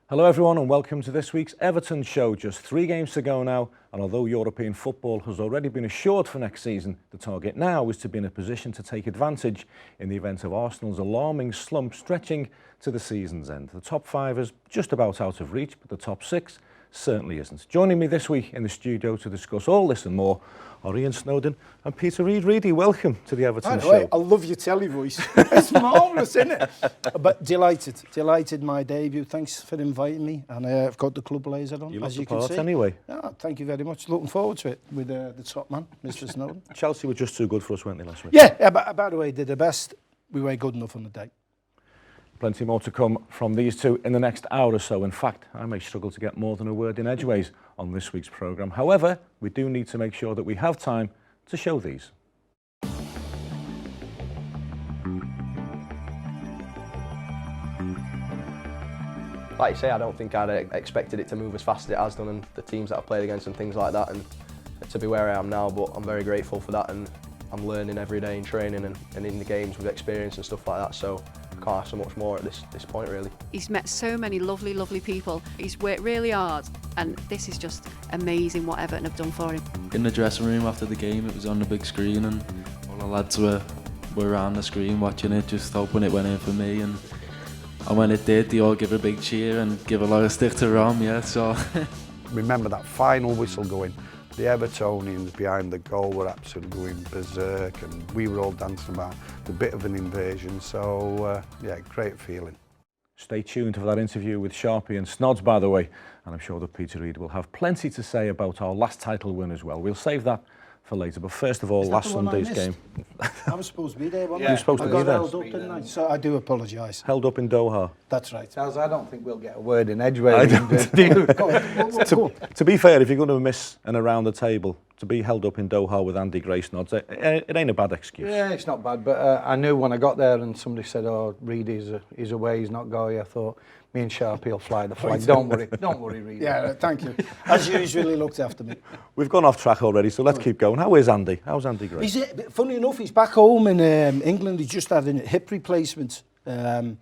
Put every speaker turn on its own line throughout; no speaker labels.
Hello everyone and welcome to this week's Everton show. Just 3 games to go now, and although European football has already been assured for next season, the target now is to be in a position to take advantage in the event of Arsenal's alarming slump stretching to the season's end. The top 5 is just about out of reach, but the top 6 certainly isn't. Joining me this week in the studio to discuss all this and more are Ian Snodin and Peter Reid. Reedy, welcome to the Everton show.
I love your telly voice. It's marvellous, isn't it? But delighted my debut. Thanks for inviting me, and I've got the club blazer on, as you can see.
Anyway.
Yeah, thank you very much. Looking forward to it with the top man, Mr. Snowden.
Chelsea were just too good for us, weren't they, last week?
Yeah, but by the way, did the best. We were good enough on the day.
Plenty more to come from these two in the next hour or so. In fact, I may struggle to get more than a word in edgeways on this week's programme. However, we do need to make sure that we have time to show these.
Like you say, I don't think I'd expected it to move as fast as it has done, and the teams that I've played against and things like that, and to be where I am now. But I'm very grateful for that, and I'm learning every day in training and in the games with experience and stuff like that. So I can't ask so much more at this point, really.
He's met so many lovely people. He's worked really hard, and this is just amazing what Everton have done for him.
In the dressing room after the game, it was on the big screen, and all the lads were around the screen watching it, just hoping it went in for me. And when it did, they all give a big cheer and give a lot of stick to Rom, yeah, so.
Remember that final whistle going. The Evertonians behind the goal were absolutely going berserk, and we were all dancing about the bit of an invasion, so yeah, great feeling.
Stay tuned for that interview with Sharpie and Snods, by the way, and I'm sure that Peter Reid will have plenty to say about our last title win as well. We'll save that for later, but first of all, last Sunday's game.
I was supposed to be there, wasn't
You were supposed to be there.
I got held up, didn't I? So I do apologise.
Held up in Doha.
That's right.
Charles, I don't think we'll get a word in edgeways.
To be fair, if you're going to miss an around the table, to be held up in Doha with Andy Gray Snods, it ain't a bad excuse.
Yeah, it's not bad, but I knew when I got there and somebody said, oh, Reid is away, he's not going, I thought, me and Sharpie will fly the flag. Don't worry, Reid.
Yeah, thank you. As usual, he looked after me.
We've gone off track already, so let's keep going. How is Andy? How's Andy Gray?
Funny enough, he's back home in England. He just had a hip replacement. I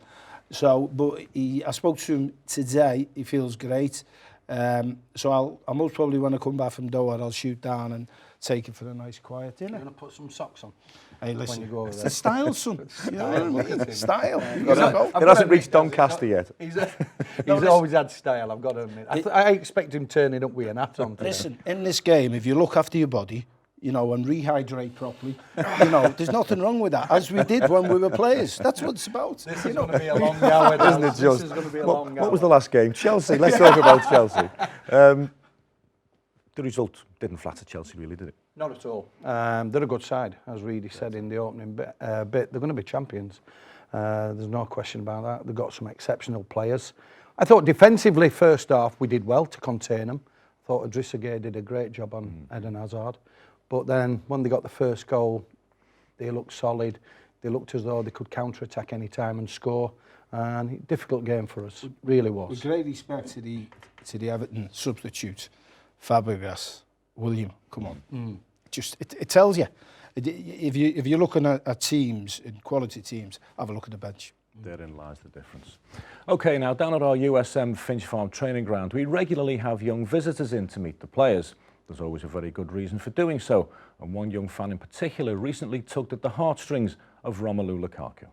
spoke to him today. He feels great. So I'll most probably, when I come back from Doha, I'll shoot down and take it for a nice quiet dinner.
You're going to put some socks on?
Hey, listen,
when you go over
it's
there.
the style, son. You know what I mean? Style.
It hasn't reached Doncaster yet.
He's always had style, I've got to admit. I expect him turning up with an hat on.
Listen, in this game, if you look after your body, you know, and rehydrate properly, you know, there's nothing wrong with that, as we did when we were players. That's what it's about.
This is going to be a long hour,
isn't it, just?
This is going to be a long hour.
What was the last game? Chelsea. Let's talk about Chelsea. The result didn't flatter Chelsea, really, did it?
Not at all. They're a good side, as Reid said in the opening bit. They're going to be champions. There's no question about that. They've got some exceptional players. I thought defensively, first half, we did well to contain them. I thought Idrissa Gueye did a great job on Eden Hazard. But then, when they got the first goal, they looked solid. They looked as though they could counter-attack any time and score. And difficult game for us, really was.
With great respect to the Everton substitute, Fabregas, William, come on. Just it tells you. If you're looking at teams, in quality teams, have a look at the bench.
Therein lies the difference. OK, now down at our USM Finch Farm training ground, we regularly have young visitors in to meet the players. There's always a very good reason for doing so, and one young fan in particular recently tugged at the heartstrings of Romelu Lukaku.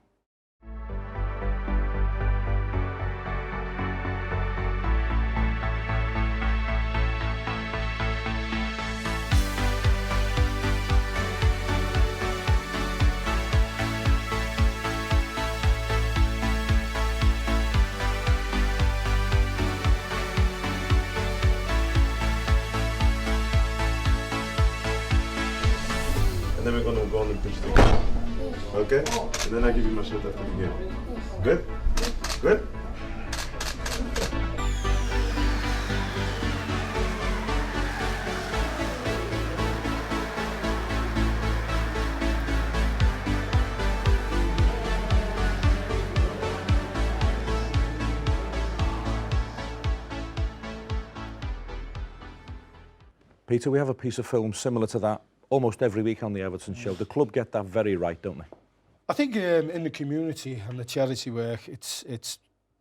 And then we're going to go on and pitch the game. Okay? And then I give you my shot after the game. Good? Good?
Peter, we have a piece of film similar to that almost every week on the Everton show. The club get that very right, don't they?
I think in the community and the charity work, it's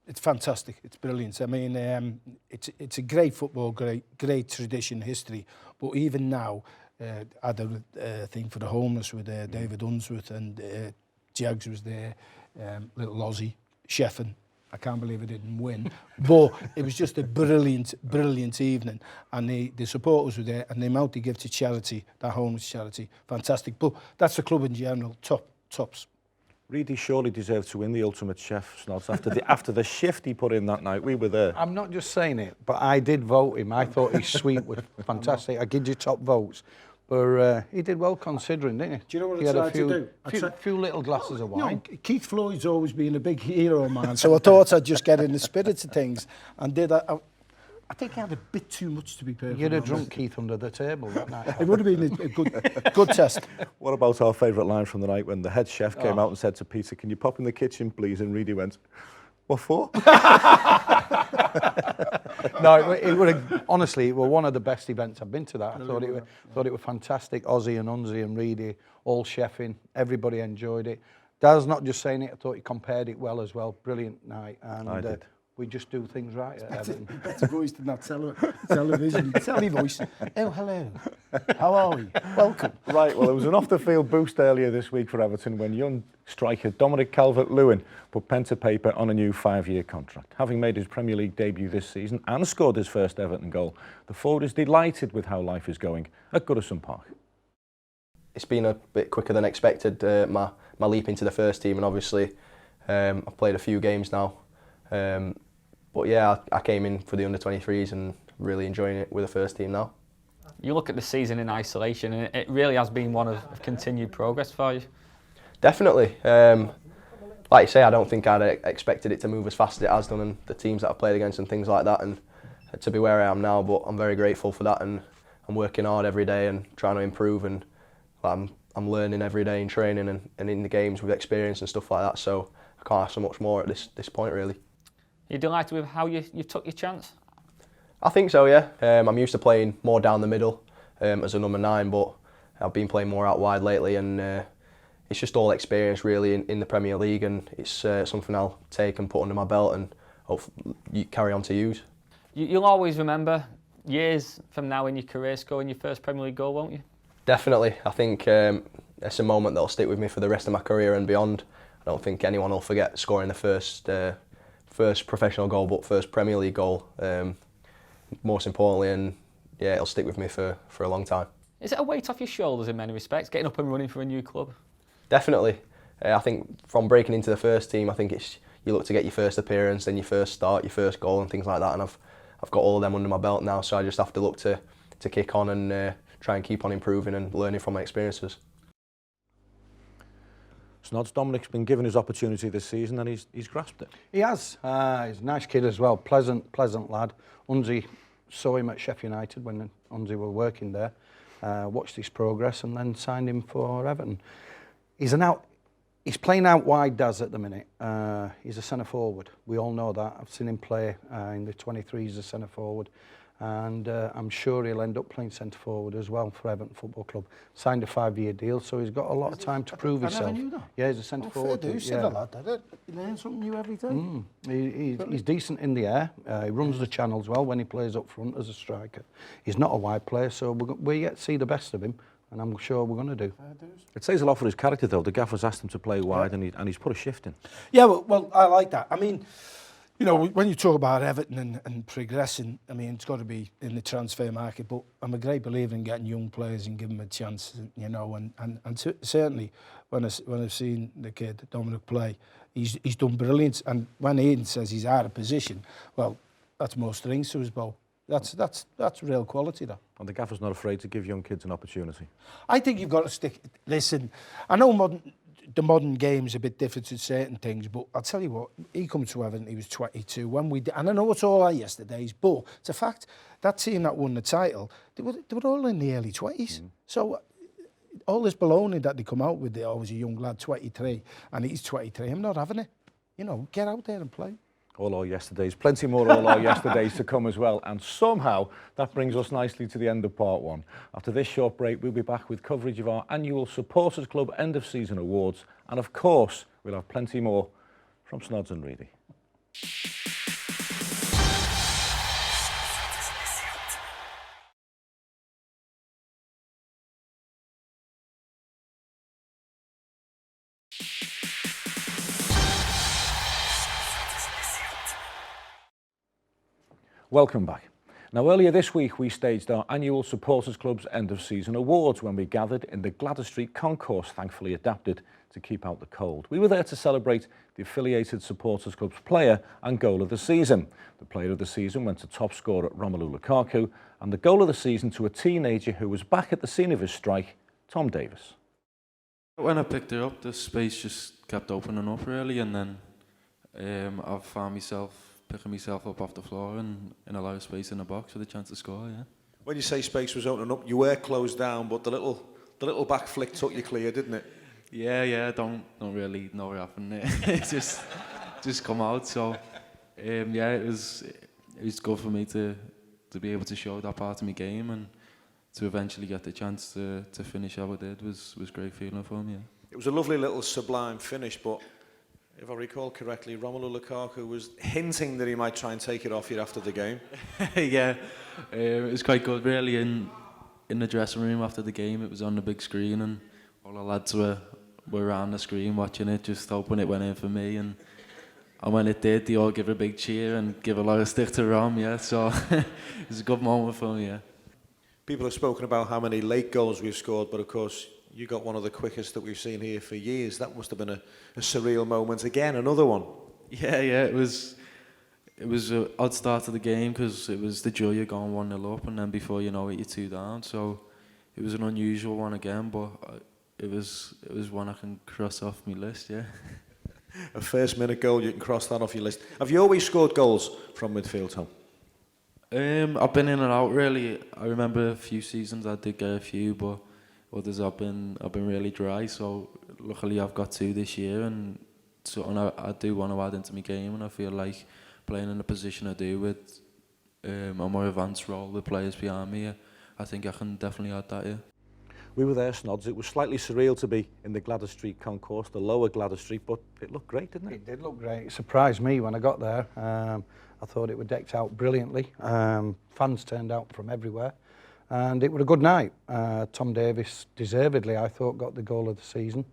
it's fantastic. It's brilliant. I mean, it's a great football, great tradition, history. But even now, I had a thing for the homeless with David Unsworth, and Jags was there, little Aussie, Sheffin. I can't believe it didn't win, but it was just a brilliant evening, and the supporters were there, and the amount they give to charity, that homeless charity, fantastic. But that's the club in general, tops.
Reid surely deserved to win the Ultimate Chef, Snods, after the shift he put in that night. We were there.
I'm not just saying it, but I did vote him. I thought his sweet was fantastic. I give you top votes. But he did well considering, didn't he?
Do you know what
he
I
had
tried to do?
A few little glasses of wine.
You know, Keith Floyd's always been a big hero, man. So I thought I'd just get in the spirit of things, and did. I think I had a bit too much, to be perfect.
You'd have drunk Keith under the table that night.
It would have been a good test.
What about our favourite line from the night when the head chef came out and said to Peter, "Can you pop in the kitchen, please?" And Reid went, "What for?"
No, it would have, honestly, it was one of the best events I've been to. That I thought it was fantastic. Ozzy and Unzi and Reid, all chefing, everybody enjoyed it. Dad's not just saying it. I thought he compared it well as well. Brilliant night, and
I did.
We just do things right at Everton.
Better voice than that television. Telly voice. Oh, hello. How are we? Welcome.
Right, well, there was an off-the-field boost earlier this week for Everton when young striker Dominic Calvert-Lewin put pen to paper on a new 5-year contract. Having made his Premier League debut this season and scored his first Everton goal, the forward is delighted with how life is going at Goodison Park.
It's been a bit quicker than expected, my leap into the first team, and obviously I've played a few games now. But yeah, I came in for the under-23s and really enjoying it with the first team now.
You look at the season in isolation and it really has been one of continued progress for you.
Definitely. Like you say, I don't think I'd expected it to move as fast as it has done, and the teams that I've played against and things like that, and to be where I am now. But I'm very grateful for that, and I'm working hard every day and trying to improve, and I'm learning every day in training and in the games with experience and stuff like that. So I can't ask so much more at this point, really.
Are you delighted with how you took your chance?
I think so, yeah. I'm used to playing more down the middle as a number 9, but I've been playing more out wide lately, and it's just all experience really in the Premier League, and it's something I'll take and put under my belt and hopefully carry on to use.
You'll always remember years from now in your career scoring your first Premier League goal, won't you?
Definitely. I think it's a moment that'll stick with me for the rest of my career and beyond. I don't think anyone will forget scoring the first professional goal, but first Premier League goal, most importantly, and yeah, it'll stick with me for a long time.
Is it a weight off your shoulders in many respects, getting up and running for a new club?
Definitely. I think from breaking into the first team, I think you look to get your first appearance, then your first start, your first goal and things like that, and I've got all of them under my belt now, so I just have to look to kick on and try and keep on improving and learning from my experiences.
Snods, Dominic's been given his opportunity this season and he's grasped it.
He has. He's a nice kid as well, pleasant lad. Unzi saw him at Sheffield United when Unzi were working there, watched his progress and then signed him for Everton. He's playing out wide, Daz, at the minute. He's a centre forward. We all know that. I've seen him play in the 23s as a centre forward. And I'm sure he'll end up playing centre forward as well for Everton Football Club. Signed a 5-year deal, so he's got a lot of time to prove himself.
I never knew that.
Yeah, he's a centre forward.
Fair dues,
yeah.
lad, did it? You learn something new every day.
He's decent in the air. He runs the channels well when he plays up front as a striker. He's not a wide player, so we yet to see the best of him, and I'm sure we're going to do.
It says a lot for his character, though. The gaffer's asked him to play wide, and he's put a shift in.
Yeah, well, I like that. I mean, you know, when you talk about Everton and progressing, I mean, it's got to be in the transfer market, but I'm a great believer in getting young players and giving them a chance, you know, and certainly when I've seen the kid, Dominic, play, he's done brilliant. And when Ian says he's out of position, well, that's more strings to his bow. That's real quality, that.
And the gaffer's not afraid to give young kids an opportunity.
I think you've got to stick. Listen, I know the modern game's a bit different to certain things, but I'll tell you what, he come to Everton, he was 22 when we did, and I know it's all our yesterdays, but it's a fact, that team that won the title, they were all in the early 20s. So all this baloney that they come out with, they're always a young lad, 23, and he's 23, I'm not having it. You know, get out there and play.
All our yesterdays, plenty more all our yesterdays to come as well, and somehow that brings us nicely to the end of part 1. After this short break, we'll be back with coverage of our annual Supporters Club end of season awards, and of course we'll have plenty more from Snods and Reid. Welcome back. Now, earlier this week, we staged our annual Supporters Club's end-of-season awards when we gathered in the Gladys Street concourse, thankfully adapted to keep out the cold. We were there to celebrate the affiliated Supporters Club's player and goal of the season. The player of the season went to top scorer Romelu Lukaku, and the goal of the season to a teenager who was back at the scene of his strike, Tom Davies.
When I picked her up, the space just kept opening up really, and then I've found myself picking myself up off the floor and in a lot of space in the box with a chance to score, yeah.
When you say space was opening up, you were closed down, but the little back flick took you clear, didn't it?
Yeah, don't really know what happened. It just come out. So yeah, it was good for me to be able to show that part of my game, and to eventually get the chance to finish how I did was great feeling for me. Yeah.
It was a lovely little sublime finish, but if I recall correctly, Romelu Lukaku was hinting that he might try and take it off you after the game.
Yeah, it was quite good really. In the dressing room after the game, it was on the big screen, and all the lads were around the screen watching it, just hoping it went in for me. And when it did, they all give a big cheer and give a lot of stick to Rom. Yeah, so it was a good moment for me. Yeah.
People have spoken about how many late goals we've scored, but of course, you got one of the quickest that we've seen here for years. That must have been a surreal moment. Again, another one.
Yeah, it was an odd start to the game because it was the joy of going 1-0 up, and then before you know it, you're 2 down. So it was an unusual one again, but it was one I can cross off my list. Yeah.
A first-minute goal, you can cross that off your list. Have you always scored goals from midfield, Tom?
I've been in and out really. I remember a few seasons I did get a few, but others I've been really dry. So luckily I've got 2 this year, and something I do want to add into my game, and I feel like playing in the position I do with a more advanced role with players behind me, I think I can definitely add that. Yeah.
We were there, Snods. It was slightly surreal to be in the Gladys Street concourse, the lower Gladys Street, but it looked great, didn't it?
It did look great. It surprised me when I got there. I thought it was decked out brilliantly. Fans turned out from everywhere, and it was a good night. Tom Davies, deservedly, I thought, got the goal of the season,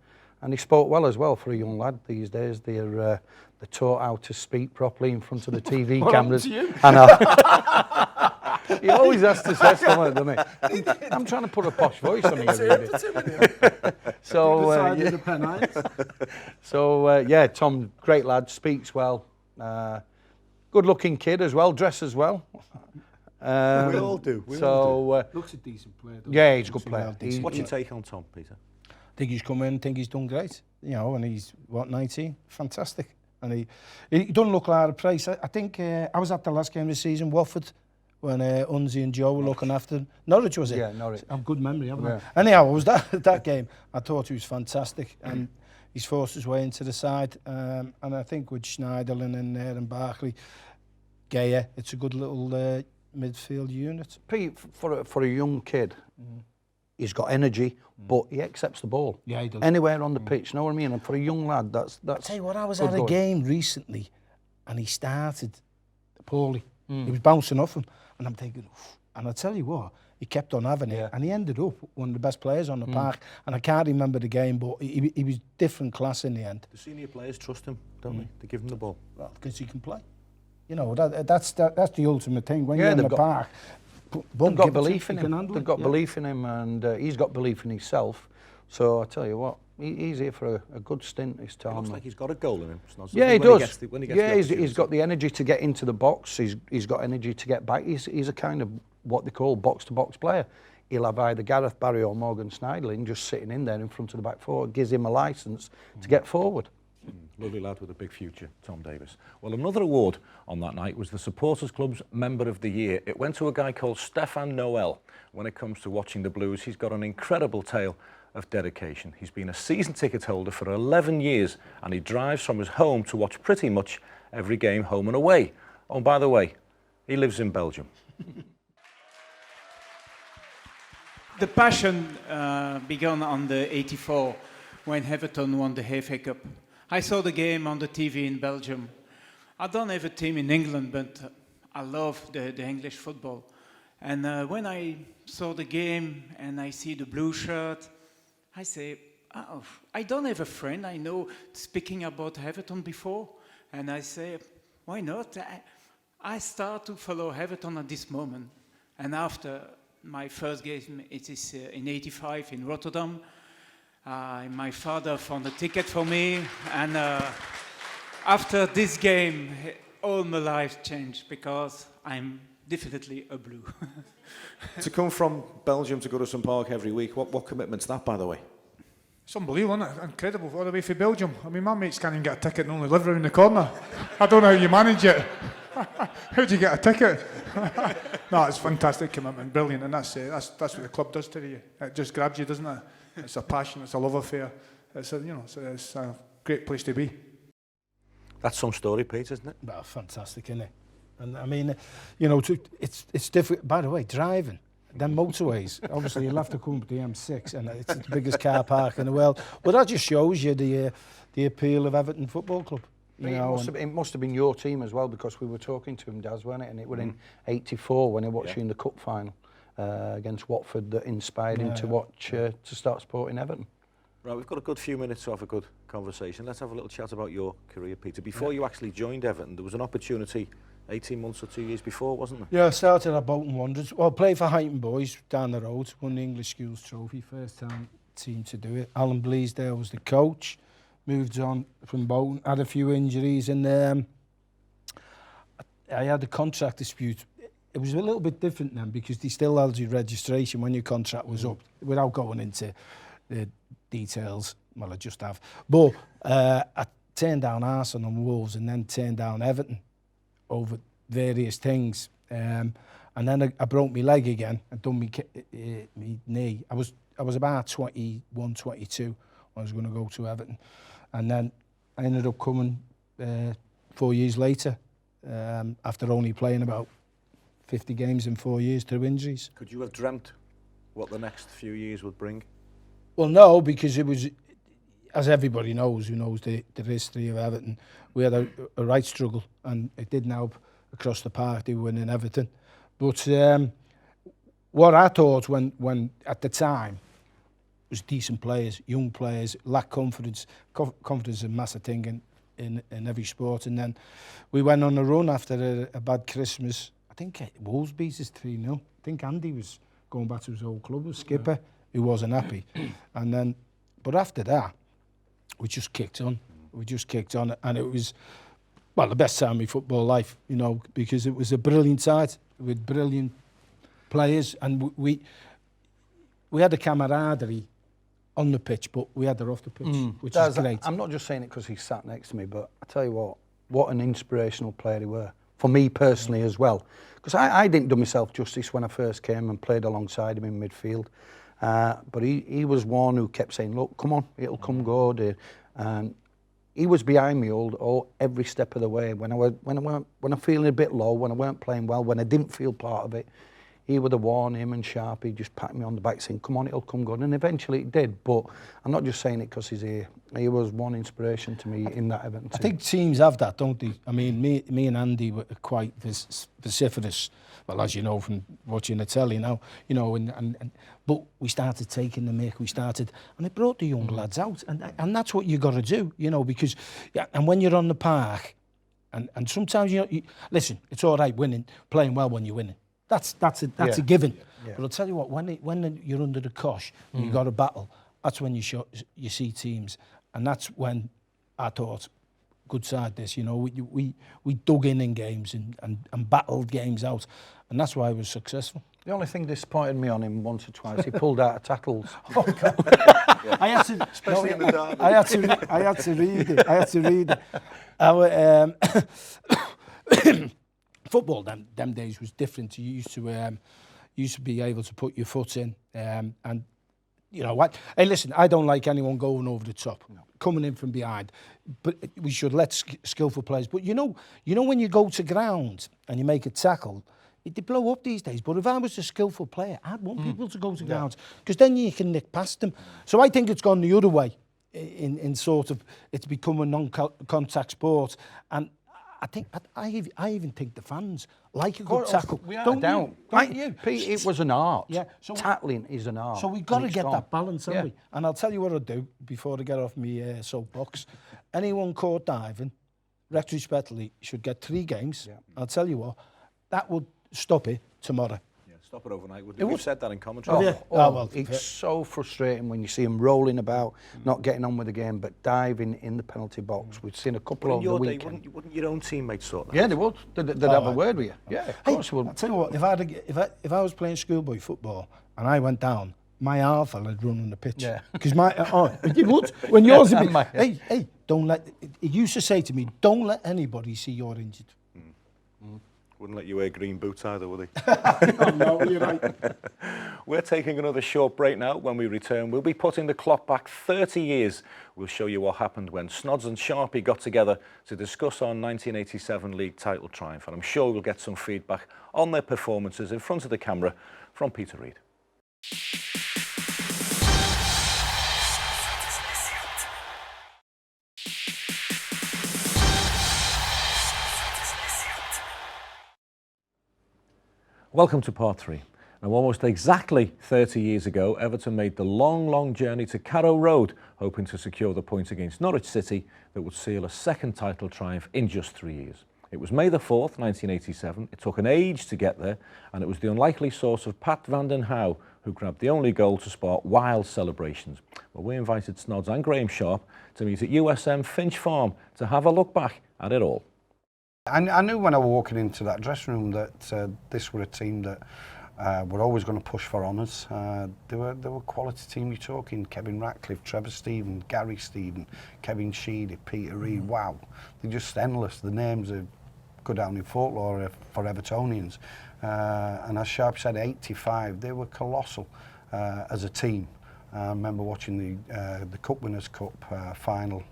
and he spoke well as well for a young lad these days. They're taught how to speak properly in front of the TV cameras. He always has to say something, doesn't he? I'm trying to put a posh voice on here, really. Yeah, Tom, great lad, speaks well. Good-looking kid as well, dresses well.
We all do.
Looks a decent player.
Yeah, he's a good player.
What's your take on Tom, Peter?
I think he's come in, think he's done great. You know, and he's, 19? Fantastic. And he doesn't look like a price. I think I was at the last game of the season, Watford, when Unzi and Joe were looking after him. Norwich, was it?
Yeah, Norwich.
I've good memory, haven't I? Anyhow, I was that game. I thought he was fantastic, and he's forced his way into the side. And I think with Schneiderlin in there and Barkley, Gaya, it's a good little midfield unit.
Pete, for a young kid, he's got energy, but he accepts the ball. Yeah, he does. Anywhere on the pitch, know what I mean? And for a young lad, that's
I'll tell you what, I was at a game recently, and he started poorly. He was bouncing off him, and I'm thinking, oof. And I tell you what, he kept on having it, and he ended up one of the best players on the park. And I can't remember the game, but he was different class in the end.
The senior players trust him, don't they? They give him the ball.
Well, because he can play. You know, that's the ultimate thing. When you're in the park,
they've got belief in him. They've got belief in him, and he's got belief in himself. So I tell you what, he's here for a good stint this time.
It looks like he's got a goal in him.
Yeah, he does. He's got the energy to get into the box. He's got energy to get back. He's a kind of what they call box-to-box player. He'll have either Gareth Barry or Morgan Schneiderlin just sitting in there in front of the back four. It gives him a licence to get forward.
Lovely lad with a big future, Tom Davies. Well, another award on that night was the Supporters Club's Member of the Year. It went to a guy called Stefan Noel. When it comes to watching the Blues, he's got an incredible tale of dedication. He's been a season ticket holder for 11 years, and he drives from his home to watch pretty much every game home and away. Oh, and by the way, he lives in Belgium.
The passion began on the 84 when Everton won the FA Cup. I saw the game on the TV in Belgium. I don't have a team in England, but I love the English football. And when I saw the game and I see the blue shirt, I say, oh, I don't have a friend I know speaking about Everton before. And I say, why not? I start to follow Everton at this moment. And after my first game, it is in '85 in Rotterdam. My father found a ticket for me, and after this game, all my life changed because I'm definitely a blue.
To come from Belgium to Goodison Park every week, what commitment's that, by the way?
It's unbelievable, isn't it? Incredible, all the way from Belgium. I mean, my mates can't even get a ticket and only live around the corner. I don't know how you manage it. How do you get a ticket? No, it's fantastic commitment, brilliant, and that's what the club does to you. It just grabs you, doesn't it? It's a passion, it's a love affair. It's a great place to be.
That's some story, Pete, isn't it?
Well, fantastic, isn't it? And I mean, it's different. By the way, driving them motorways, obviously you'll have to come up the M6, and it's the biggest car park in the world. But that just shows you the appeal of Everton Football Club.
It must have been your team as well, because we were talking to him, Daz, weren't it? And it was in '84 when he watched you in the cup final against Watford that inspired him to watch to start supporting Everton.
Right, we've got a good few minutes to have a good conversation. Let's have a little chat about your career, Peter. Before you actually joined Everton, there was an opportunity 18 months or 2 years before, wasn't there?
Yeah, I started at Bolton Wanderers. Well, played for Highton Boys down the road, won the English Schools Trophy, first time team to do it. Alan Bleasdale was the coach, moved on from Bolton, had a few injuries, and I had a contract dispute. It was a little bit different then because they still held your registration when your contract was up, without going into the details. Well, I just have. But I turned down Arsenal and Wolves, and then turned down Everton over various things. And then I broke my leg again and done my knee. I was about 21, 22 when I was going to go to Everton. And then I ended up coming 4 years later, after only playing about 50 games in 4 years through injuries.
Could you have dreamt what the next few years would bring?
Well, no, because it was, as everybody knows, who knows the history of Everton, we had a right struggle, and it didn't help across the park. They were winning Everton. But what I thought when at the time was decent players, young players, lack confidence. Confidence is a massive thing in every sport. And then we went on a run after a bad Christmas. I think Wolves beat us 3-0. I think Andy was going back to his old club as skipper, who wasn't happy. And then, but after that, we just kicked on. We just kicked on, and it was, well, the best time of my football life, because it was a brilliant side with brilliant players, and we had a camaraderie on the pitch, but we had her off the pitch, which is great.
I'm not just saying it because he sat next to me, but I tell you what an inspirational player he were. For me personally as well. Because I didn't do myself justice when I first came and played alongside him in midfield. But he was one who kept saying, look, come on, it'll come good. And he was behind me every step of the way. When I'm feeling a bit low, when I weren't playing well, when I didn't feel part of it, he would have warned him and Sharpie just patted me on the back saying, come on, it'll come good. And eventually it did. But I'm not just saying it because he's here. He was one inspiration to me in that Everton team.
I think teams have that, don't they? I mean, me and Andy were quite vociferous. Well, as you know from watching the telly now, but we started taking the mick. And it brought the young lads out, and that's what you got to do, because and when you're on the park, and sometimes listen, it's all right playing well when you're winning. That's a given. Yeah. But I'll tell you what, when you're under the cosh and you got a battle, that's when you see teams, and that's when I thought, good side this, we dug in games and battled games out, and that's why I was successful.
The only thing disappointed me on him once or twice, he pulled out of tackles.
Oh, God. I had to, especially in the derby. I had to read it. Football them days was different. You used to be able to put your foot in, and you know what? Hey, listen, I don't like anyone going over the top, coming in from behind. But we should let skillful players. But you know when you go to ground and you make a tackle, they blow up these days. But if I was a skillful player, I'd want people to go to ground, because then you can nick past them. So I think it's gone the other way, in sort of it's become a non-contact sport, and I even think the fans like a good tackle. Don't you?
Pete, it was an art.
Yeah.
So tackling is an art.
So we've got to get that balance, haven't we? And I'll tell you what I'll do before I get off my soapbox. Anyone caught diving, retrospectively, should get 3 games. Yeah. I'll tell you what, that would stop it tomorrow.
Yeah, stop it overnight.
It
We've
would.
said that in commentary.
Well,
it's so frustrating when you see him rolling about, not getting on with the game, but diving in the penalty box. We've seen a couple over the weekend.
Wouldn't your own teammates sort that?
Yeah, they would. They'd have a word with you. Yeah, of course they would.
I'll tell you what, if I was playing schoolboy football and I went down, my half would run on the pitch.
Yeah.
Because you would. When yours would be, hey, don't let, he used to say to me, don't let anybody see you're injured.
Wouldn't let you wear green boots either, would he?
No, you're right.
We're taking another short break now. When we return, we'll be putting the clock back 30 years. We'll show you what happened when Snods and Sharpie got together to discuss our 1987 league title triumph. And I'm sure we'll get some feedback on their performances in front of the camera from Peter Reid. Welcome to part 3. Now, almost exactly 30 years ago, Everton made the long journey to Carrow Road, hoping to secure the point against Norwich City that would seal a second title triumph in just 3 years. It was May the 4th, 1987. It took an age to get there, and it was the unlikely source of Pat van den Houw who grabbed the only goal to spark wild celebrations. Well, we invited Snods and Graham Sharp to meet at USM Finch Farm to have a look back at it all.
I knew when I was walking into that dressing room that this were a team that were always going to push for honours. They were a quality team. You're talking Kevin Ratcliffe, Trevor Stephen, Gary Stephen, Kevin Sheedy, Peter Reid. Wow, they're just endless. The names are go down in folklore for Evertonians. And as Sharp said, 85, they were colossal as a team. I remember watching the Cup Winners' Cup final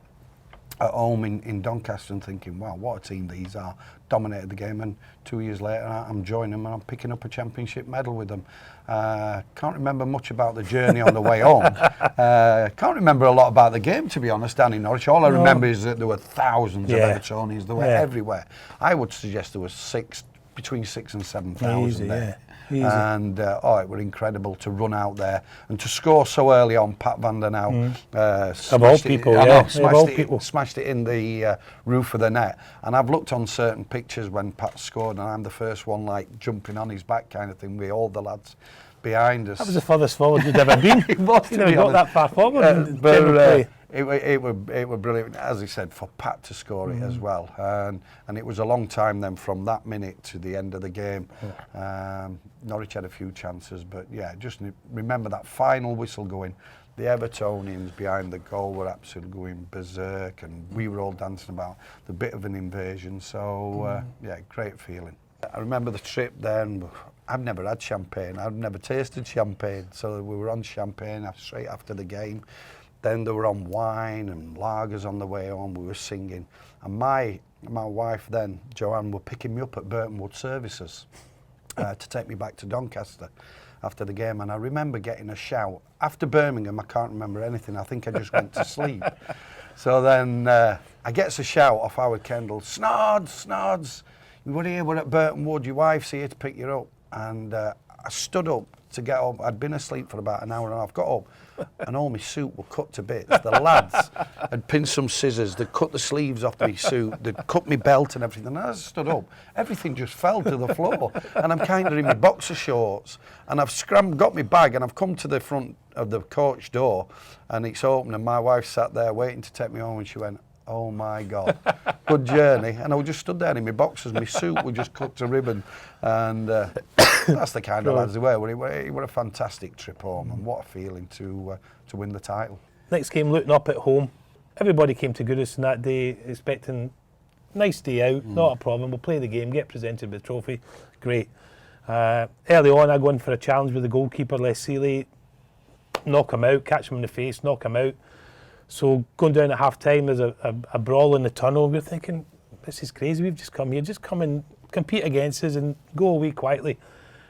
at home in Doncaster and thinking, wow, what a team these are. Dominated the game, and 2 years later I'm joining them and I'm picking up a championship medal with them. Can't remember much about the journey on the way home. Can't remember a lot about the game, to be honest, down in Norwich. All I remember is that there were thousands of Evertonians. They were everywhere. I would suggest there was between 6,000 and 7,000 there.
Easy.
And it was incredible to run out there and to score so early on. Pat van den Houw smashed it in the roof of the net. And I've looked on certain pictures when Pat scored, and I'm the first one like jumping on his back kind of thing with all the lads behind us.
That was the furthest forward you'd ever been.
It was,
you never got that far forward.
It were brilliant, as he said, for Pat to score it as well. And it was a long time then from that minute to the end of the game. Norwich had a few chances, but yeah, just remember that final whistle going. The Evertonians behind the goal were absolutely going berserk, and we were all dancing about the bit of an invasion. So yeah, great feeling. I remember the trip then. I've never had champagne. I've never tasted champagne. So we were on champagne straight after the game. Then they were on wine and lagers on the way home. We were singing. And my wife then, Joanne, were picking me up at Burton Wood Services to take me back to Doncaster after the game. And I remember getting a shout. After Birmingham, I can't remember anything. I think I just went to sleep. So then I gets a shout off Howard Kendall, Snods, we're at Burton Wood, your wife's here to pick you up. And I stood up to get up. I'd been asleep for about an hour and a half, got up, and all my suit were cut to bits. The lads had pinned some scissors, they'd cut the sleeves off my suit, they'd cut my belt and everything. And as I stood up, everything just fell to the floor. And I'm kind of in my boxer shorts, and I've got my bag, and I've come to the front of the coach door, and it's open, and my wife sat there waiting to take me home, and she went, oh my God, good journey. And I just stood there in my boxers, my suit was just cut to ribbon. And that's the kind of lads they were. It was a fantastic trip home, and what a feeling to win the title.
Next game, looking up at home. Everybody came to Goodison that day expecting nice day out, not a problem. We'll play the game, get presented with the trophy. Great. Early on, I go in for a challenge with the goalkeeper, Les Seeley, knock him out, catch him in the face, knock him out. So going down at half-time, there's a brawl in the tunnel. We're thinking, this is crazy, we've just come here, just come and compete against us and go away quietly.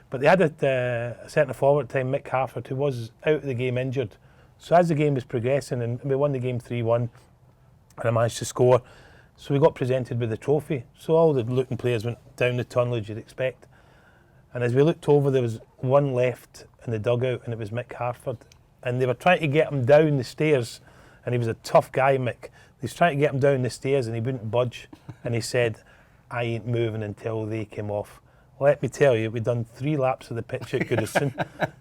But they had a centre-forward time, Mick Harford, who was out of the game injured. So as the game was progressing, and we won the game 3-1, and I managed to score, so we got presented with the trophy. So all the looking players went down the tunnel as you'd expect. And as we looked over, there was one left in the dugout, and it was Mick Harford. And they were trying to get him down the stairs, and he was a tough guy, Mick, was trying to get him down the stairs and he wouldn't budge. And he said, I ain't moving until they came off. Let me tell you, we'd done 3 laps of the pitch at Goodison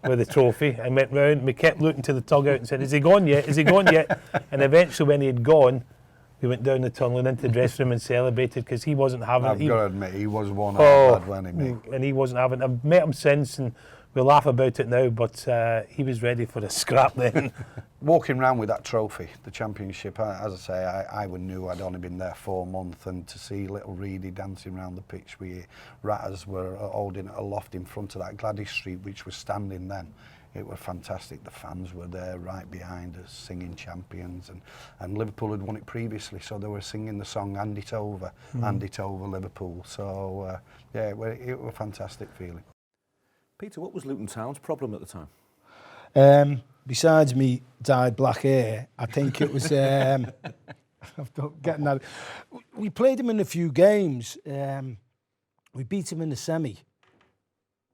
with the trophy and went round. We kept looking to the dugout and said, is he gone yet? Is he gone yet? And eventually when he had gone, we went down the tunnel and into the dressing room and celebrated because he wasn't having
I've
it.
got to admit, he was one bad, wasn't he, mate?
And he wasn't having it. I've met him since and we laugh about it now, but he was ready for a scrap then.
Walking around with that trophy, the championship, as I say, I knew I'd only been there 4 months, and to see little Reid dancing around the pitch with Ratters were holding it aloft in front of that Gladys Street, which was standing then. It was fantastic. The fans were there right behind us singing champions, and Liverpool had won it previously, so they were singing the song Hand It Over, Hand It Over Liverpool. So yeah, it was a fantastic feeling.
Peter, what was Luton Town's problem at the time?
Besides me dyed black hair, I think it was getting that. We played him in a few games. We beat him in the semi,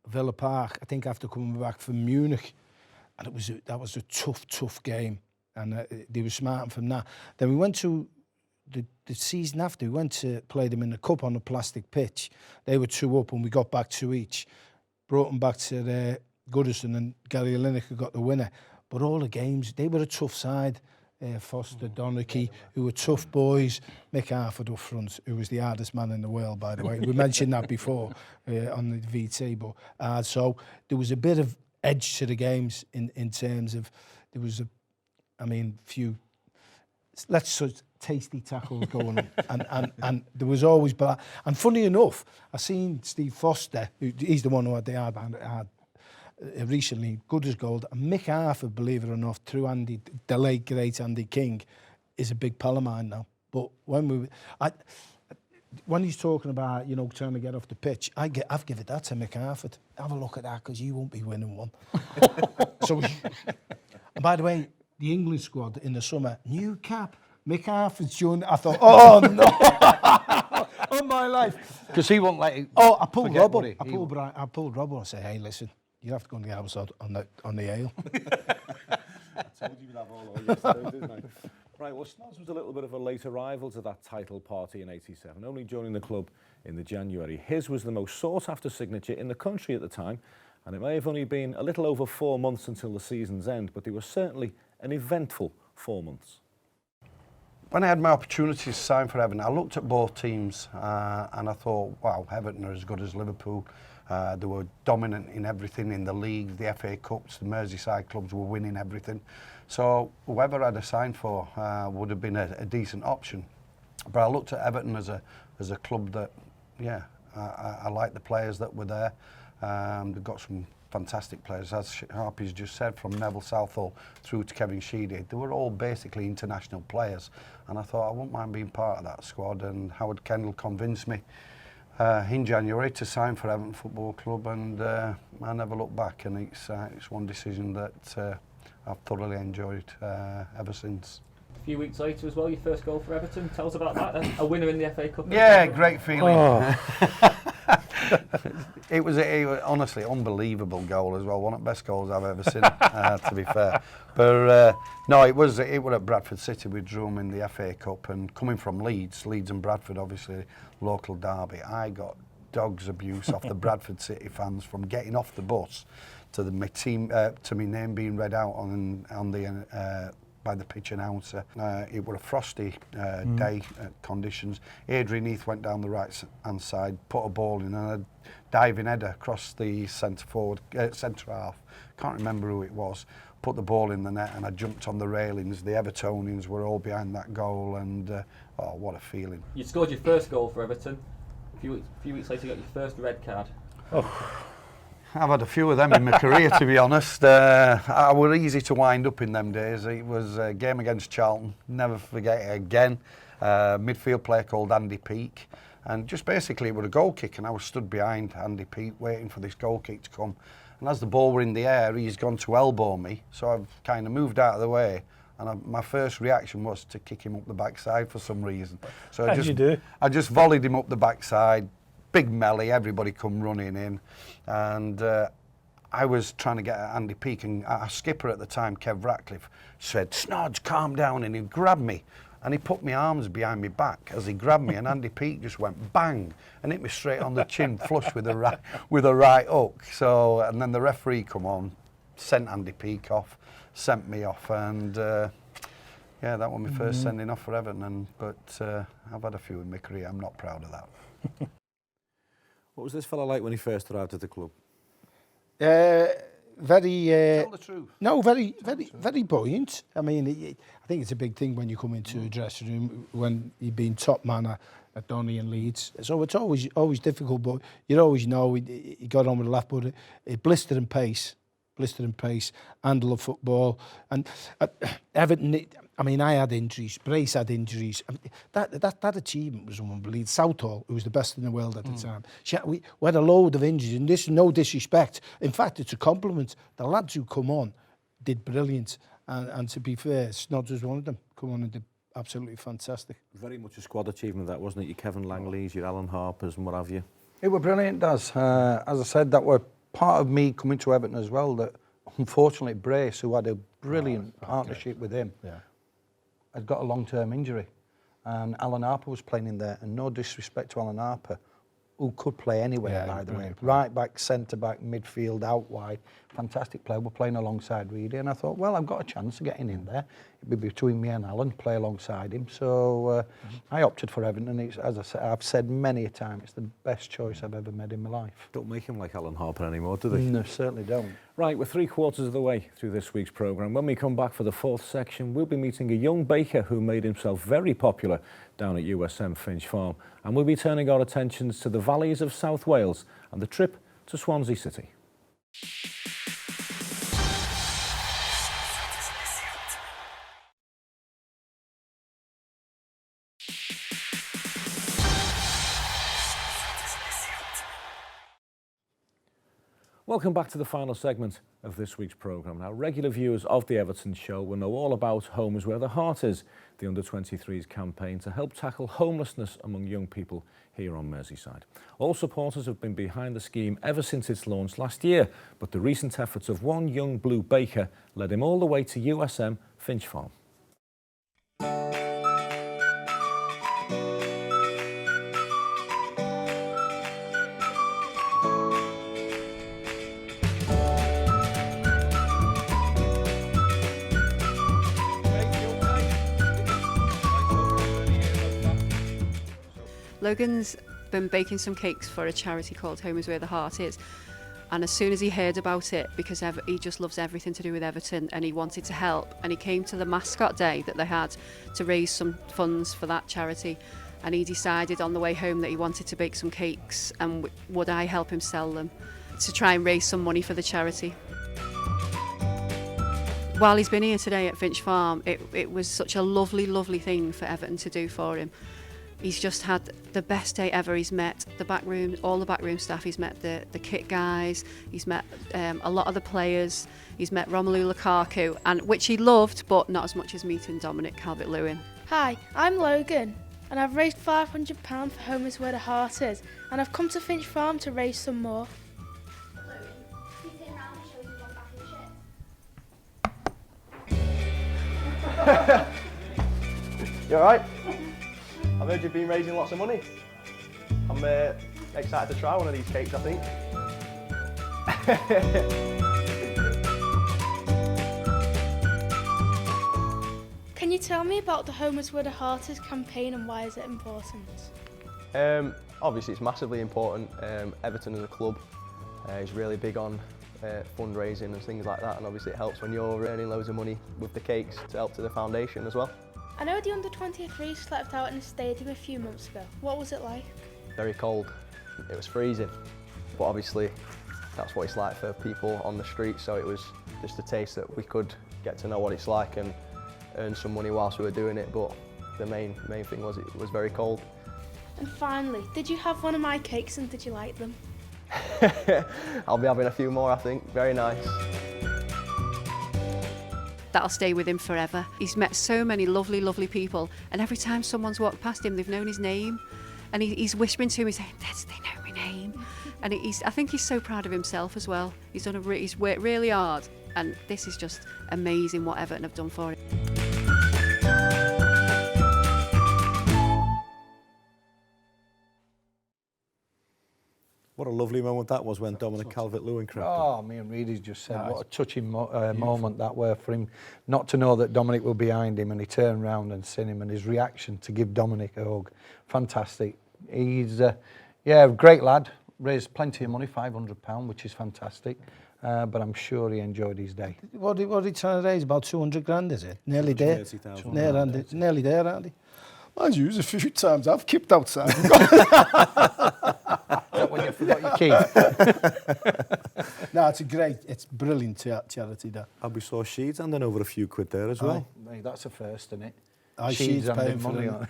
Villa Park, I think after coming back from Munich, and that was a tough game, and they were smart from that. Then we went to the season after. We went to play them in the cup on a plastic pitch. They were 2 up, and we got back 2 each. Brought them back to the Goodison, and Gary Lineker got the winner. But all the games, they were a tough side. Foster, Donachie, who were tough boys. Mick Harford up front, who was the hardest man in the world, by the way. We mentioned that before on the VT, but so there was a bit of edge to the games in terms of there was few tasty tackles going on, and there was always and funny enough, I seen Steve Foster, he's the one who had the hard recently, good as gold, and Mick Harford, believe it or not, through Andy, the late great Andy King, is a big pal of mine now. But when he's talking about, trying to get off the pitch, I've given that to Mick Harford. Have a look at that, because you won't be winning one. So, and by the way, the England squad in the summer, new cap, Mick Harford's joined. I thought, oh no, on my life,
because he won't let it.
Oh, I pulled Robbo. I pulled Robbo and said, hey, listen, you have to go and get us on the ale.
I told you we'd have all yesterday, didn't I? Right, well, Snods was a little bit of a late arrival to that title party in '87, only joining the club in the January. His was the most sought-after signature in the country at the time, and it may have only been a little over 4 months until the season's end, but they were certainly an eventful 4 months.
When I had my opportunity to sign for Everton, I looked at both teams and I thought, wow, Everton are as good as Liverpool. They were dominant in everything in the league, the FA Cups, the Merseyside clubs were winning everything. So whoever I'd have signed for would have been a decent option. But I looked at Everton as a club that, yeah, I liked the players that were there. They've got some fantastic players, as Harpy's just said, from Neville Southall through to Kevin Sheedy. They were all basically international players, and I thought I wouldn't mind being part of that squad. And Howard Kendall convinced me in January to sign for Everton Football Club, and I never looked back. And it's one decision that I've thoroughly enjoyed ever since.
A few weeks later as well, your first goal for Everton. Tell us about that. A winner in the FA Cup.
Yeah, great feeling.
Oh.
It was honestly unbelievable goal as well. One of the best goals I've ever seen, to be fair. But no, it was at Bradford City. We drew them in the FA Cup, and coming from Leeds and Bradford, obviously local derby, I got dog's abuse off the Bradford City fans from getting off the bus to my team to my name being read out on the by the pitch announcer. It was a frosty day conditions. Adrian Heath went down the right hand side, put a ball in, and a diving header across the centre half. Can't remember who it was. Put the ball in the net, and I jumped on the railings. The Evertonians were all behind that goal, and oh, what a feeling!
You scored your first goal for Everton. A few weeks later, you got your first red card.
Oh. I've had a few of them in my career, to be honest. I were easy to wind up in them days. It was a game against Charlton, never forget it again. Midfield player called Andy Peake, and just basically it was a goal kick, and I was stood behind Andy Peake waiting for this goal kick to come. And as the ball were in the air, he's gone to elbow me, so I've kind of moved out of the way. And my first reaction was to kick him up the backside for some reason. So I just volleyed him up the backside. Big melee, everybody come running in, and I was trying to get at Andy Peake, and our skipper at the time, Kev Ratcliffe, said, "Snods, calm down," and he grabbed me and he put my arms behind my back as he grabbed me, and Andy Peake just went bang and hit me straight on the chin, flush with a right hook. So, and then the referee come on, sent Andy Peake off, sent me off, and yeah, that was my first sending off for Everton. But I've had a few in my career. I'm not proud of that.
What was this fella like when he first arrived at the club?
Very.
Tell the truth.
No, very buoyant. I mean, I think it's a big thing when you come into a dressing room when you've been top man at Donny and Leeds. So it's always difficult, but you always know he got on with the left, but it blistered in pace, handle of football, and at Everton. I mean, I had injuries. Brace had injuries. I mean, that achievement was unbelievable. Southall, who was the best in the world at the time, we had a load of injuries, and this is no disrespect. In fact, it's a compliment. The lads who come on did brilliant, and to be fair, Snods was one of them. Come on and did absolutely fantastic.
Very much a squad achievement, that, wasn't it? Your Kevin Langleys, your Alan Harpers, and what have you.
It was brilliant, Daz. As I said, that were part of me coming to Everton as well. That unfortunately, Brace, who had a brilliant partnership with him. Yeah. Had got a long-term injury, and Alan Harper was playing in there, and no disrespect to Alan Harper, who could play anywhere, by the way. Right back, centre back, midfield, out wide, fantastic player. We're playing alongside Reid, and I thought, well, I've got a chance of getting in there. It'd be between me and Alan, play alongside him. So I opted for Everton, and it's, as I said, I've said many a time, it's the best choice I've ever made in my life.
Don't make him like Alan Harper anymore, do they?
No, certainly don't.
Right, we're 3/4 of the way through this week's programme. When we come back for the fourth section, we'll be meeting a young baker who made himself very popular down at USM Finch Farm, and we'll be turning our attentions to the valleys of South Wales and the trip to Swansea City. Welcome back to the final segment of this week's programme. Now, regular viewers of the Everton show will know all about Home is Where the Heart Is, the Under-23s campaign to help tackle homelessness among young people here on Merseyside. All supporters have been behind the scheme ever since its launch last year, but the recent efforts of one young blue baker led him all the way to USM Finch Farm.
Logan's been baking some cakes for a charity called Home is Where the Heart Is, and as soon as he heard about it, because he just loves everything to do with Everton and he wanted to help, and he came to the mascot day that they had to raise some funds for that charity, and he decided on the way home that he wanted to bake some cakes and would I help him sell them to try and raise some money for the charity. While he's been here today at Finch Farm, it was such a lovely, lovely thing for Everton to do for him. He's just had the best day ever. He's met the backroom, all the backroom staff. He's met the kit guys. He's met a lot of the players. He's met Romelu Lukaku, and which he loved, but not as much as meeting Dominic Calvert-Lewin.
Hi, I'm Logan, and I've raised £500 for Home is Where the Heart Is, and I've come to Finch Farm to raise some more.
You alright? I've heard you've been raising lots of money. I'm excited to try one of these cakes, I think.
Can you tell me about the Home is Where the Heart Is campaign and why is it important?
Obviously it's massively important. Everton as a club is really big on fundraising and things like that, and obviously it helps when you're earning loads of money with the cakes to help to the foundation as well.
I know the Under-23 slept out in the stadium a few months ago. What was it like?
Very cold. It was freezing, but obviously that's what it's like for people on the street, so it was just a taste that we could get to know what it's like and earn some money whilst we were doing it, but the main thing was it was very cold.
And finally, did you have one of my cakes and did you like them?
I'll be having a few more, I think. Very nice.
That'll stay with him forever. He's met so many lovely, lovely people, and every time someone's walked past him, they've known his name, and he's whispering to him, he's saying, they know my name. And I think he's so proud of himself as well. He's worked really hard, and this is just amazing what Everton have done for him.
What a lovely moment that was when Dominic Calvert-Lewin crept in.
Oh, me and Reid just said what a touching moment that were for him not to know that Dominic were behind him, and he turned round and seen him, and his reaction to give Dominic a hug, fantastic. He's a great lad, raised plenty of money, £500, which is fantastic, but I'm sure he enjoyed his day.
What did he try to raise? About 200 grand, is it? Nearly there. Nearly there, Andy. I've used a few times. I've kept outside.
Is that when you forgot your key?
No, it's brilliant charity, that.
And we saw Sheeds handing over a few quid there as well.
Aye, that's a first, isn't it?
Sheeds paying for
money
it.
on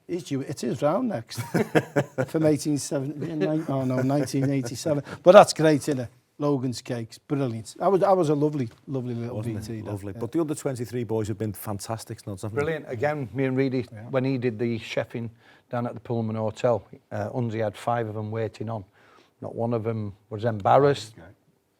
It is round next. From 1987. But that's great, isn't it? Logan's Cakes, brilliant. I was a lovely little BT.
Lovely. But the under 23 boys have been fantastic, Snods, haven't they?
Brilliant. Again, me and Reid, when he did the chefing down at the Pullman Hotel, Unzi had 5 of them waiting on. Not one of them was embarrassed,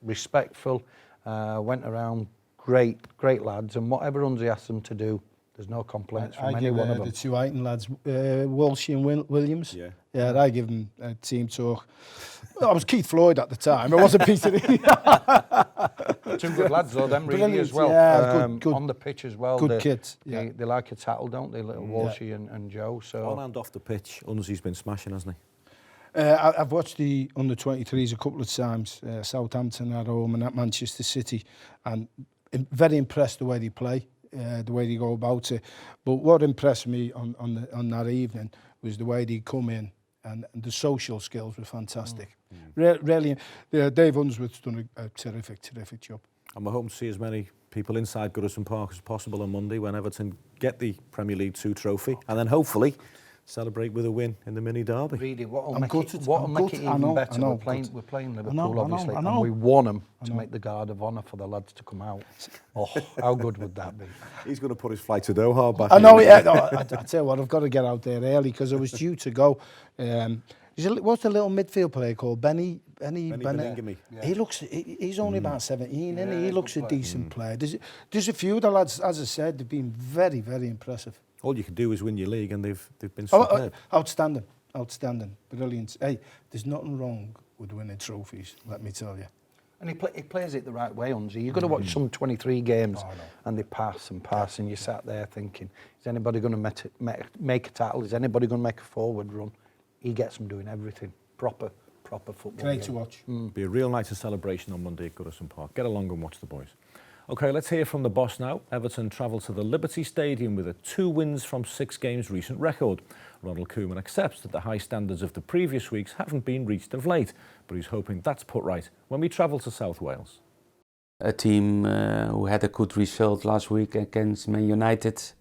respectful, went around, great lads, and whatever Unzi asked them to do, there's no complaints from any one of them.
The 2 Eighton lads, Walshy and Williams. Yeah, I give them a team talk. Well, I was Keith Floyd at the time. I wasn't Peter.
2 good lads though, them really as well.
Yeah, good.
On the pitch as well.
Good kids. Yeah.
They like a tattle, don't they, little Walshy and Joe? So
On and off the pitch, Unzi's been smashing, hasn't he?
I've watched the under 23s a couple of times. Southampton at home and at Manchester City, and very impressed the way they play. The way they go about it, but what impressed me on that evening was the way they come in, and the social skills were fantastic. Really, Dave Unsworth's done a terrific job.
And we're hoping to see as many people inside Goodison Park as possible on Monday when Everton get the Premier League 2 trophy, and then hopefully celebrate with a win in the mini derby.
Really, what'll make it even better? We're playing Liverpool, obviously, and we want them to make the guard of honour for the lads to come out. Oh, how good would that be?
He's going to put his flight to Doha back.
I know. I tell you what, I've got to get out there early because I was due to go. What's the little midfield player called? Benny
Bellingham.
He's only about 17, isn't he? He looks a decent player. There's a few of the lads, as I said, they've been very very impressive.
All you can do is win your league, and they've been superb.
Outstanding, brilliant. Hey, there's nothing wrong with winning trophies, let me tell you.
And he plays it the right way, Unzi. You've got to watch some 23 games, and they pass, and you sat there thinking, is anybody going to make a tackle? Is anybody going to make a forward run? He gets them doing everything. Proper football.
Great to watch.
Be a real night of celebration on Monday at Goodison Park. Get along and watch the boys. OK, let's hear from the boss now. Everton travel to the Liberty Stadium with a 2 wins from 6 games recent record. Ronald Koeman accepts that the high standards of the previous weeks haven't been reached of late, but he's hoping that's put right when we travel to South Wales.
A team who had a good result last week against Man United.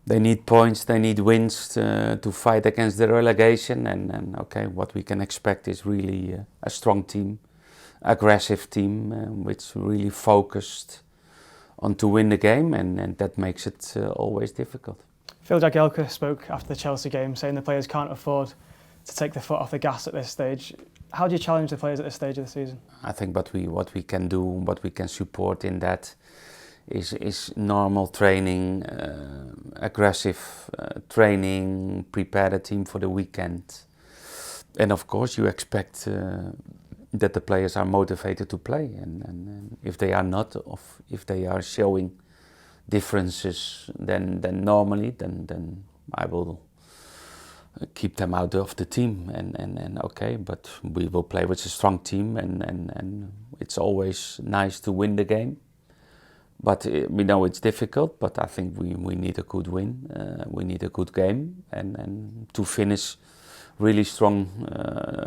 They need points, they need wins to fight against the relegation, and okay, what we can expect is really a strong team. Aggressive team which really focused on to win the game, and that makes it always difficult.
Phil Jagielka spoke after the Chelsea game saying the players can't afford to take the foot off the gas at this stage. How do you challenge the players at this stage of the season? I
think what we can do, what we can support in that is normal training, aggressive training, prepare the team for the weekend. And of course you expect that the players are motivated to play, and if they are not, or if they are showing differences then I will keep them out of the team, and okay, but we will play with a strong team, and it's always nice to win the game, but we know it's difficult, but I think we need a good win, we need a good game, and to finish really strong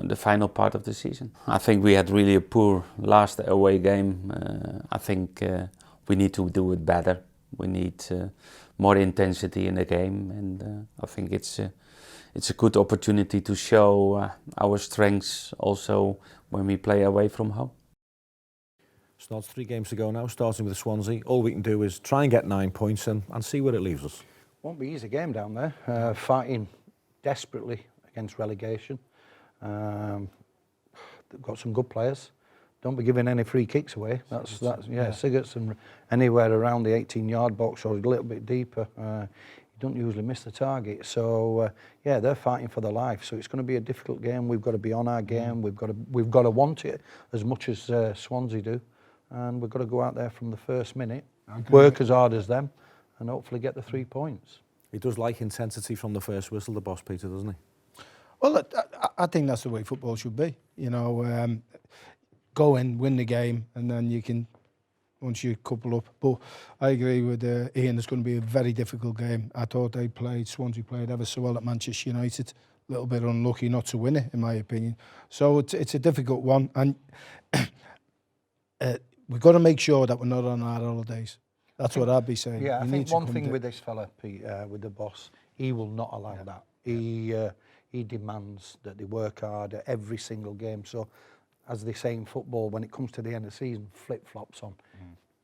the final part of the season. I think we had really a poor last away game. I think we need to do it better. We need more intensity in the game, and I think it's a good opportunity to show our strengths also when we play away from home.
Snods, 3 games to go now, starting with Swansea. All we can do is try and get 9 points and see where it leaves us.
Won't be an easy game down there, fighting desperately against relegation. They've got some good players. Don't be giving any free kicks away. Sigurdsson anywhere around the 18-yard box or a little bit deeper. don't usually miss the target. So yeah, they're fighting for their life. So it's going to be a difficult game. We've got to be on our game. We've got to want it as much as Swansea do, and we've got to go out there from the first minute, work as hard as them, and hopefully get the 3 points.
He does like intensity from the first whistle, the boss, Peter, doesn't he?
Well, I think that's the way football should be. You know, go in, win the game, and then you can, once you couple up. But I agree with Ian, it's going to be a very difficult game. I thought Swansea played ever so well at Manchester United. A little bit unlucky not to win it, in my opinion. So it's a difficult one. And we've got to make sure that we're not on our holidays. That's what I'd be saying.
Yeah, I think one thing with this fella, Pete, with the boss, he will not allow that. He demands that they work hard at every single game. So, as they say in football, when it comes to the end of the season, flip-flops on.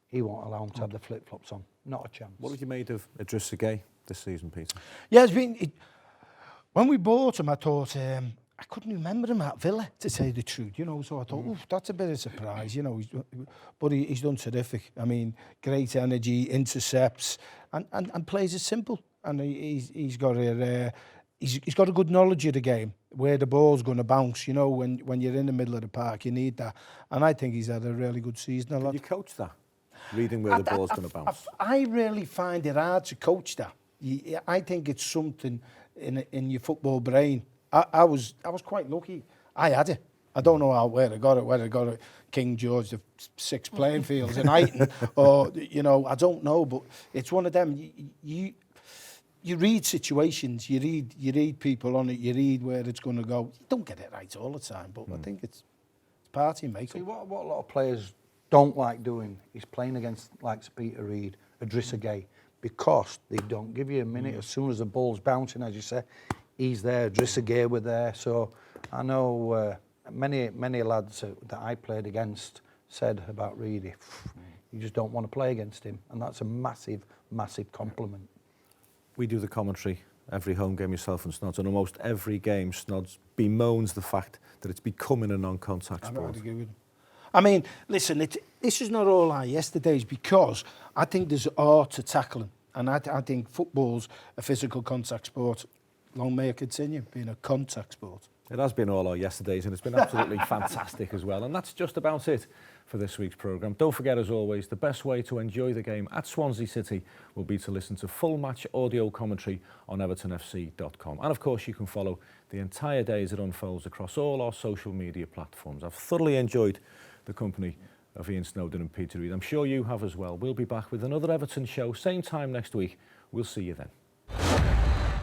He won't allow him to have the flip-flops on. Not a chance.
What have you made of Idris Gay this season, Peter?
Yeah, it's been... when we bought him, I thought... I couldn't remember him at Villa, to say the truth, you know, so I thought, that's a bit of a surprise, you know, but he's done terrific. I mean, great energy, intercepts, and plays it simple. And he's got a good knowledge of the game, where the ball's going to bounce, you know, when you're in the middle of the park, you need that. And I think he's had a really good season.
Can you coach that? Reading where the ball's going to bounce?
I really find it hard to coach that. I think it's something in your football brain. I was quite lucky. I had it. I don't know where I got it, whether I got it King George VI playing fields in Eighton, or, you know, I don't know, but it's one of them. You read situations, you read people on it, you read where it's going to go. You don't get it right all the time, but I think it's party makeup.
See, what a lot of players don't like doing is playing against, like Peter Reid, Idris Gay, because they don't give you a minute. As soon as the ball's bouncing, as you say, he's there, Idris Gay were there. So I know many lads that I played against said about Reid, you just don't want to play against him. And that's a massive, massive compliment.
We do the commentary every home game, yourself and Snods, and almost every game Snods bemoans the fact that it's becoming a non-contact sport.
I would agree with him. I mean, listen, this is not all our yesterdays, because I think there's art to tackling, and I think football's a physical contact sport. Long may it continue being a contact sport.
It has been all our yesterdays, and it's been absolutely fantastic as well. And that's just about it for this week's programme. Don't forget, as always, the best way to enjoy the game at Swansea City will be to listen to full match audio commentary on evertonfc.com. And of course, you can follow the entire day as it unfolds across all our social media platforms. I've thoroughly enjoyed the company of Ian Snodin and Peter Reid. I'm sure you have as well. We'll be back with another Everton show, same time next week. We'll see you then.